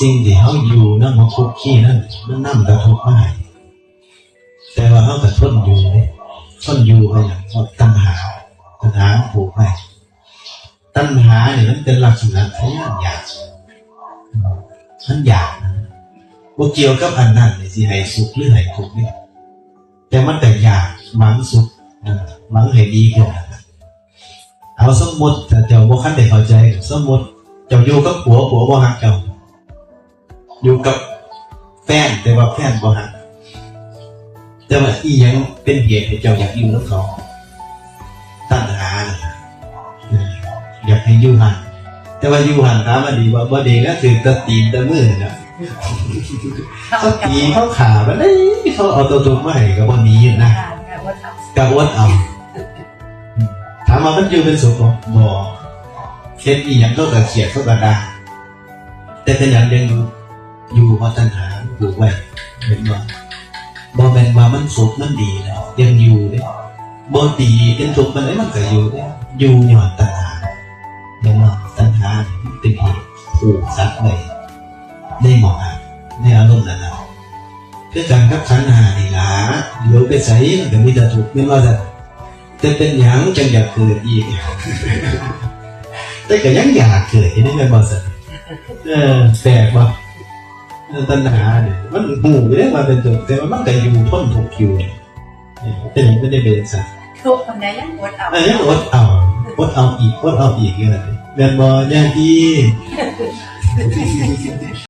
สิ่งที่เขาอยู่นั่นมันทุกข์ขี้นั่นมันนั่งกระทบมาให้แต่ว่าเขากระทนอยู่เนี่ยทนอยู่ไปอย่างตัณหาผูกไปตัณหาเนี่ยมันเป็นลักษณะทะยานอยากมันอยากบ่เกี่ยวกับอันนั้นนี่สิให้สุขหรือให้ทุกข์นี่แต่มันแต่อยากหวังสุขหวังให้ดีขึ้นเอาสมมติแต่เจ้าบ่คันได้เข้าใจสมมติเจ้าอยู่กับผัวบ่ฮักเจ้าอยู่กับแฟนแต่ว่าแฟนบ่ฮักแต่ว่าอีหยังเป็นเหตุให้เจ้าอยากอยู่กับเขาตัณหาอยากให้อยู่หันแต่ว่าอยู่หันถามว่าดีว่าบ่ดีก็คือตะตีนตะมือนะเขาตีเขาขามันได้เขาเอาตัวมาให้กับบ่มีอยู่นะกับวัดเอาถามว่ามันอยู่เป็นสุขบ่เฮ็ดอีหยังก็เขียดก็กระดาแต่เป็นอย่างยังอยู่เพราะตัณหาอยู่ไว้เห็นว่าบ่แม่นว่ามันสุขมันดีแล้วยังอยู่เด้บ่ดีเป็นสุขมันได้มันก็อยู่เด้อยู่ย้อนตัณหาเห็นว่าตัณหาเป็นเหตุผูกซักไว้ได้หมองในอารมณ์นั้นคือการกับขันธ์ห้านี่ล่ะเดี๋ยวไปใส่มันก็มีแต่ทุกข์แม่นว่าแต่เป็นหยังจังอยากเกิดอีกแต่ก็ยังอยากเกิดนี่แม่นบ่ซั่นแปลกบ่ตัณหาเนี่ยมันหูได้มาเป็นตัวแต่ว่ามันก็อยู่ทนทุกข์อยู่เป็นอย่างไม่ได้เป็นซะทุกคนได้ยังอดเอายังอดเอาอีกเลยแม่นบ่อย่างที่